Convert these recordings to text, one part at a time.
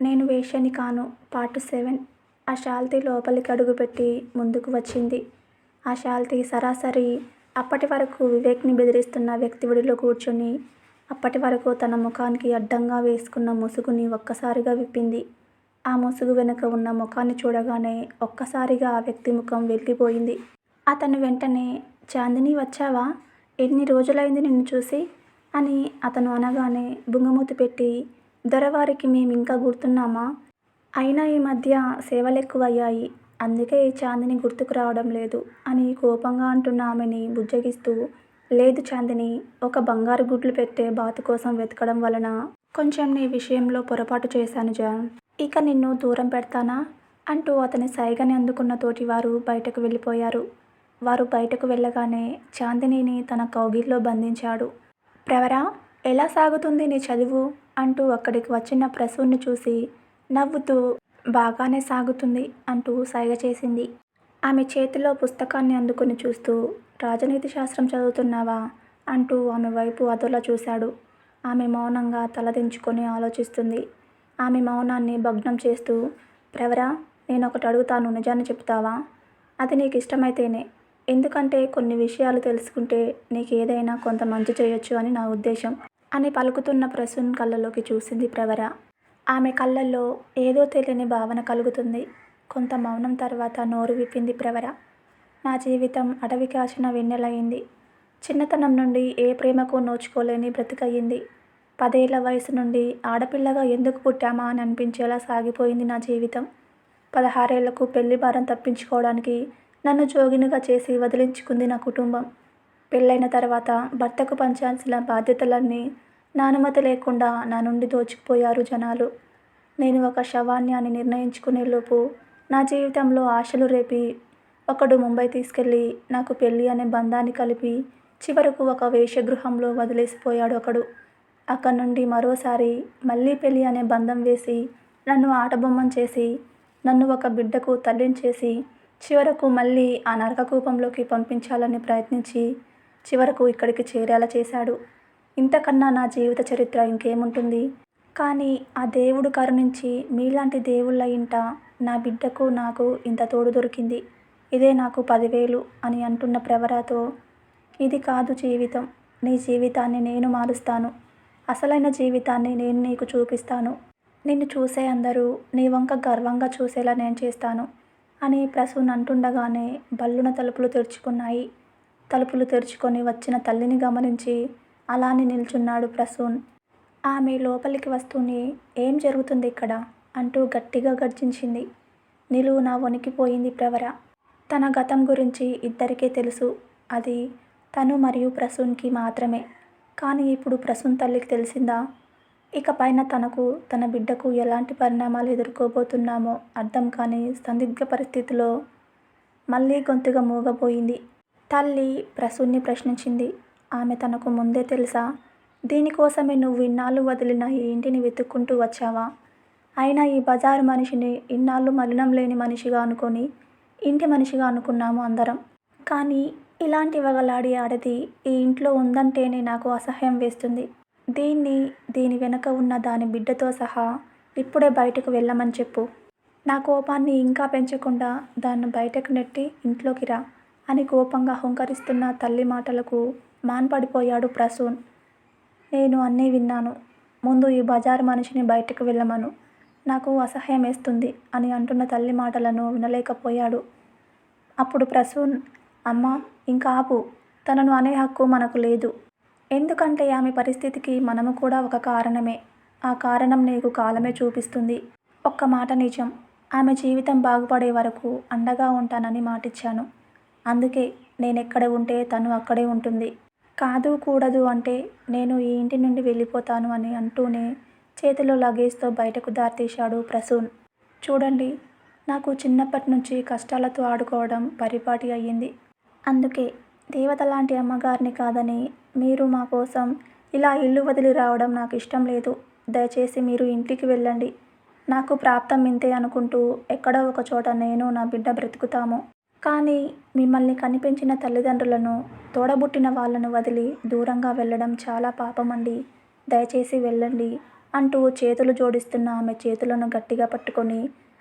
నేను వేశ్యని కాను పార్ట్ 7. ఆ శాల్తీ లోపలికి అడుగుపెట్టి ముందుకు వచ్చింది. ఆ శాల్తీ సరాసరి అప్పటి వరకు వివేక్ని బెదిరిస్తున్న వ్యక్తి ఒడిలో కూర్చుని అప్పటి వరకు తన ముఖానికి అడ్డంగా వేసుకున్న ముసుగుని ఒక్కసారిగా విప్పింది. ఆ ముసుగు వెనుక ఉన్న ముఖాన్ని చూడగానే ఒక్కసారిగా ఆ వ్యక్తి ముఖం వెలిగిపోయింది. అతను వెంటనే చాందినీ వచ్చావా? ఎన్ని రోజులైంది నిన్ను చూసి అని అతను అనగానే బుంగమూతి పెట్టి దొరవారికి మేమింకా గుర్తున్నామా? అయినా ఈ మధ్య సేవలెక్కువయ్యాయి. అందుకే ఈ చాందిని గుర్తుకు రావడం లేదు అని కోపంగా అంటున్న ఆమెని బుజ్జగిస్తూ లేదు చాందినీ, ఒక బంగారు గుడ్లు పెట్టే బాతు కోసం వెతకడం వలన కొంచెం నీ విషయంలో పొరపాటు చేశాను జాన్. ఇక నిన్ను దూరం పెడతానా అంటూ అతని సైగని అందుకున్న తోటివారు బయటకు వెళ్ళిపోయారు. వారు బయటకు వెళ్ళగానే చాందినీని తన కౌగిల్లో బంధించాడు. ప్రవరా, ఎలా సాగుతుంది నీ చదువు అంటూ అక్కడికి వచ్చిన ప్రసూన్ని చూసి నవ్వుతూ బాగానే సాగుతుంది అంటూ సైగ చేసింది. ఆమె చేతిలో పుస్తకాన్ని అందుకుని చూస్తూ రాజనీతి శాస్త్రం చదువుతున్నావా అంటూ ఆమె వైపు అదోలా చూశాడు. ఆమె మౌనంగా తలదించుకొని ఆలోచిస్తుంది. ఆమె మౌనాన్ని భగ్నం చేస్తూ ప్రవరా, నేనొకటి అడుగుతాను, నిజాన్ని చెప్తావా? అది నీకు ఇష్టమైతేనే. ఎందుకంటే కొన్ని విషయాలు తెలుసుకుంటే నీకేదైనా కొంత మంచి చేయొచ్చు అని నా ఉద్దేశం అని పలుకుతున్న ప్రసూన్ కళ్ళలోకి చూసింది ప్రవర. ఆమె కళ్ళల్లో ఏదో తెలియని భావన కలుగుతుంది. కొంత మౌనం తర్వాత నోరు విప్పింది ప్రవర. నా జీవితం అడవి కాచిన వెన్నెలయింది. చిన్నతనం నుండి ఏ ప్రేమకు నోచుకోలేని బ్రతికయ్యింది. 10 ఏళ్ల వయసు నుండి ఆడపిల్లగా ఎందుకు పుట్టామా అని అనిపించేలా సాగిపోయింది నా జీవితం. 16 ఏళ్లకు పెళ్లి భారం తప్పించుకోవడానికి నన్ను జోగినిగా చేసి వదిలించుకుంది నా కుటుంబం. పెళ్ళైన తర్వాత భర్తకు పంచాల్సిన బాధ్యతలన్నీ నా అనుమతి లేకుండా నా నుండి దోచుకుపోయారు జనాలు. నేను ఒక శవాన్ని అని నిర్ణయించుకునేలోపు నా జీవితంలో ఆశలు రేపి ఒకడు ముంబై తీసుకెళ్ళి నాకు పెళ్ళి అనే బంధాన్ని కలిపి చివరకు ఒక వేశ్యగృహంలో వదిలేసిపోయాడు ఒకడు. అక్కడి నుండి మరోసారి మళ్ళీ పెళ్ళి అనే బంధం వేసి నన్ను ఆటబొమ్మను చేసి నన్ను ఒక బిడ్డకు తల్లిని చేసి చివరకు మళ్ళీ ఆ నరకకూపంలోకి పంపించాలని ప్రయత్నించి చివరకు ఇక్కడికి చేరేలా చేశాడు. ఇంతకన్నా నా జీవిత చరిత్ర ఇంకేముంటుంది? కానీ ఆ దేవుడు కరుణించి మీలాంటి దేవుళ్ళ ఇంట నా బిడ్డకు నాకు ఇంత తోడు దొరికింది. ఇదే నాకు 10,000 అని అంటున్న ప్రవరతో ఇది కాదు జీవితం. నీ జీవితాన్ని నేను మారుస్తాను. అసలైన జీవితాన్ని నేను నీకు చూపిస్తాను. నిన్ను చూసే అందరూ నీ వంక గర్వంగా చూసేలా నేను చేస్తాను అని ప్రసూన్ అంటుండగానే బల్లున తలుపులు తెరుచుకున్నాయి. తలుపులు తెరుచుకొని వచ్చిన తల్లిని గమనించి అలానే నిల్చున్నాడు ప్రసూన్. ఆమె లోపలికి వస్తూనే ఏం జరుగుతుంది ఇక్కడ అంటూ గట్టిగా గర్జించింది. నిలువునా వణికిపోయింది ప్రవర. తన గతం గురించి ఇద్దరికీ తెలుసు. అది తను మరియు ప్రసూన్కి మాత్రమే. కానీ ఇప్పుడు ప్రసూన్ తల్లికి తెలిసిందా? ఇక పైన తనకు తన బిడ్డకు ఎలాంటి పరిణామాలు ఎదుర్కోబోతున్నామో అర్థం కాని సందిగ్ధ పరిస్థితిలో మళ్ళీ గొంతుగా మూగబోయింది. తల్లి ప్రసూన్ని ప్రశ్నించింది. ఆమె తనకు ముందే తెలుసా? దీనికోసమే నువ్వు ఇన్నాళ్ళు వదిలిన ఈ ఇంటిని వెతుక్కుంటూ వచ్చావా? అయినా ఈ బజారు మనిషిని ఇన్నాళ్ళు మలినం లేని మనిషిగా అనుకొని ఇంటి మనిషిగా అనుకున్నాము అందరం. కానీ ఇలాంటి వగలాడి ఆడది ఈ ఇంట్లో ఉందంటేనే నాకు అసహ్యం వేస్తుంది. దీని వెనుక ఉన్న దాని బిడ్డతో సహా ఇప్పుడే బయటకు వెళ్ళమని చెప్పు. నా కోపాన్ని ఇంకా పెంచకుండా దాన్ని బయటకు నెట్టి ఇంట్లోకి రా అని కోపంగా హుంకరిస్తున్న తల్లి మాటలకు మాన్పడిపోయాడు ప్రసూన్. నేను అన్నీ విన్నాను. ముందు ఈ బజారు మనిషిని బయటకు వెళ్ళమను. నాకు అసహ్యం వేస్తుంది అని అంటున్న తల్లి మాటలను వినలేకపోయాడు. అప్పుడు ప్రసూన్, అమ్మా ఇంకా ఆపు. తనను అనే హక్కు మనకు లేదు. ఎందుకంటే ఆమె పరిస్థితికి మనము కూడా ఒక కారణమే. ఆ కారణం నీకు కాలమే చూపిస్తుంది. ఒక్క మాట నిజం, ఆమె జీవితం బాగుపడే వరకు అండగా ఉంటానని మాటిచ్చాను. అందుకే నేనెక్కడ ఉంటే తను అక్కడే ఉంటుంది. కాదు కూడదు అంటే నేను ఈ ఇంటి నుండి వెళ్ళిపోతాను అని అంటూనే చేతిలో లగేజ్తో బయటకు దారితీశాడు ప్రసూన్. చూడండి, నాకు చిన్నప్పటి నుంచి కష్టాలతో ఆడుకోవడం పరిపాటి అయ్యింది. అందుకే దేవత లాంటి అమ్మగారిని కాదని మీరు మా కోసం ఇలా ఇల్లు వదిలి రావడం నాకు ఇష్టం లేదు. దయచేసి మీరు ఇంటికి వెళ్ళండి. నాకు ప్రాప్తం ఇంతే అనుకుంటూ ఎక్కడో ఒక చోట నేను నా బిడ్డ బ్రతుకుతాము. కానీ మిమ్మల్ని కనిపించిన తల్లిదండ్రులను తోడబుట్టిన వాళ్ళను వదిలి దూరంగా వెళ్ళడం చాలా పాపమండి. దయచేసి వెళ్ళండి అంటూ చేతులు జోడిస్తున్న ఆమె చేతులను గట్టిగా పట్టుకొని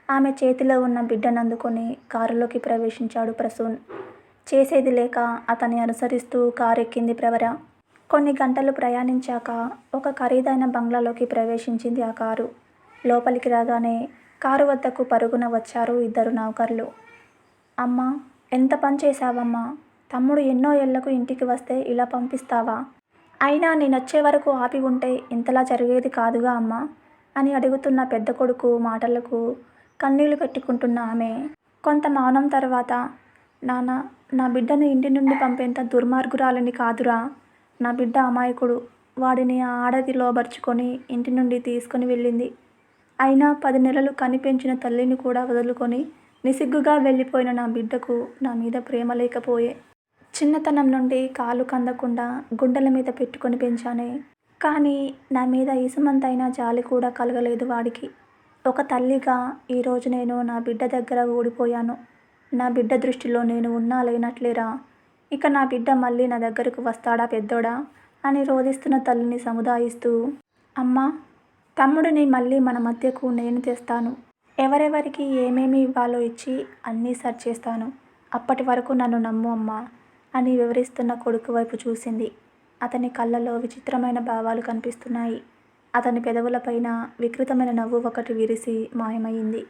ఆమె చేతిలో ఉన్న బిడ్డను అందుకొని కారులోకి ప్రవేశించాడు ప్రసూన్. చేసేది లేక అతన్ని అనుసరిస్తూ కారు ఎక్కింది ప్రవర. కొన్ని గంటలు ప్రయాణించాక ఒక ఖరీదైన బంగ్లాలోకి ప్రవేశించింది ఆ కారు. లోపలికి రాగానే కారు వద్దకు పరుగున వచ్చారు ఇద్దరు నౌకర్లు. అమ్మా, ఎంత పని చేశావమ్మా! తమ్ముడు ఎన్నో ఏళ్లకు ఇంటికి వస్తే ఇలా పంపిస్తావా? అయినా నేనొచ్చే వరకు ఆపి ఉంటే ఇంతలా జరిగేది కాదుగా అమ్మా అని అడుగుతున్న పెద్ద కొడుకు మాటలకు కన్నీళ్లు పెట్టుకుంటున్న ఆమె కొంత మౌనం తర్వాత, నాన్న, నా బిడ్డను ఇంటి నుండి పంపేంత దుర్మార్గురాలిని కాదురా. నా బిడ్డ అమాయకుడు. వాడిని ఆ ఆడది లోబర్చుకొని ఇంటి నుండి తీసుకుని వెళ్ళింది. అయినా 10 నెలలు కనిపెంచిన తల్లిని కూడా వదులుకొని నిసిగ్గుగా వెళ్ళిపోయిన నా బిడ్డకు నా మీద ప్రేమ లేకపోయే. చిన్నతనం నుండి కాలు కందకుండా గుండెల మీద పెట్టుకొని పెంచానే. కానీ నా మీద ఈసుమంతైనా జాలి కూడా కలగలేదు వాడికి. ఒక తల్లిగా ఈరోజు నేను నా బిడ్డ దగ్గర ఓడిపోయాను. నా బిడ్డ దృష్టిలో నేను ఉన్నా లేనట్లేరా. ఇక నా బిడ్డ మళ్ళీ నా దగ్గరకు వస్తాడా పెద్దోడా అని రోదిస్తున్న తల్లిని సముదాయిస్తూ, అమ్మా, తమ్ముడిని మళ్ళీ మన మధ్యకు నేను తెస్తాను. ఎవరెవరికి ఏమేమి ఇవ్వాలో ఇచ్చి అన్నీ సర్చేస్తాను. అప్పటి వరకు నన్ను నమ్ము అమ్మా అని వివరిస్తున్న కొడుకు వైపు చూసింది. అతని కళ్ళలో విచిత్రమైన భావాలు కనిపిస్తున్నాయి. అతని పెదవులపైన వికృతమైన నవ్వు ఒకటి విరిసి మాయమయ్యింది.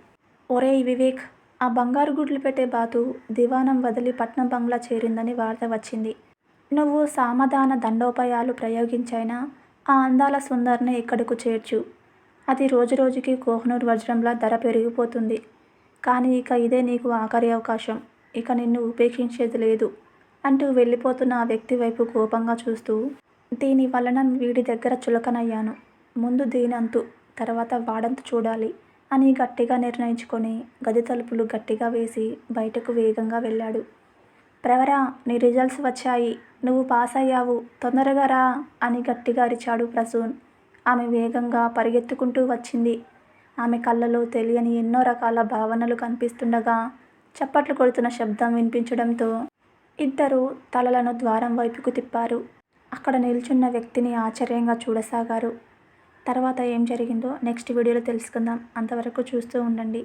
ఒరేయ్ వివేక్, ఆ బంగారు గుడ్లు పెట్టే బాతు దివాణం వదిలి పట్నం బంగ్లా చేరిందని వార్త వచ్చింది. నువ్వు సామధాన దండోపాయాలు ప్రయోగించైనా ఆ అందాల సుందర్ని ఇక్కడకు చేర్చు. అది రోజురోజుకి కోహ్నూర్ వజ్రంలా ధర పెరిగిపోతుంది. కానీ ఇక ఇదే నీకు ఆఖరి అవకాశం. ఇక నిన్ను ఉపేక్షించేది లేదు అంటూ వెళ్ళిపోతున్న ఆ వ్యక్తి వైపు కోపంగా చూస్తూ, దీని వలన వీడి దగ్గర చులకనయ్యాను. ముందు దీనంతు, తర్వాత వాడంతు చూడాలి అని గట్టిగా నిర్ణయించుకొని గది తలుపులు గట్టిగా వేసి బయటకు వేగంగా వెళ్ళాడు. ప్రవర, నీ రిజల్ట్స్ వచ్చాయి. నువ్వు పాస్ అయ్యావు. తొందరగా రా అని గట్టిగా అరిచాడు ప్రసూన్. ఆమె వేగంగా పరిగెత్తుకుంటూ వచ్చింది. ఆమె కళ్ళలో తెలియని ఎన్నో రకాల భావనలు కనిపిస్తుండగా చప్పట్లు కొడుతున్న శబ్దం వినిపించడంతో ఇద్దరూ తలలను ద్వారం వైపుకు తిప్పారు. అక్కడ నిల్చున్న వ్యక్తిని ఆశ్చర్యంగా చూడసాగారు. తర్వాత ఏం జరిగిందో నెక్స్ట్ వీడియోలో తెలుసుకుందాం. అంతవరకు చూస్తూ ఉండండి.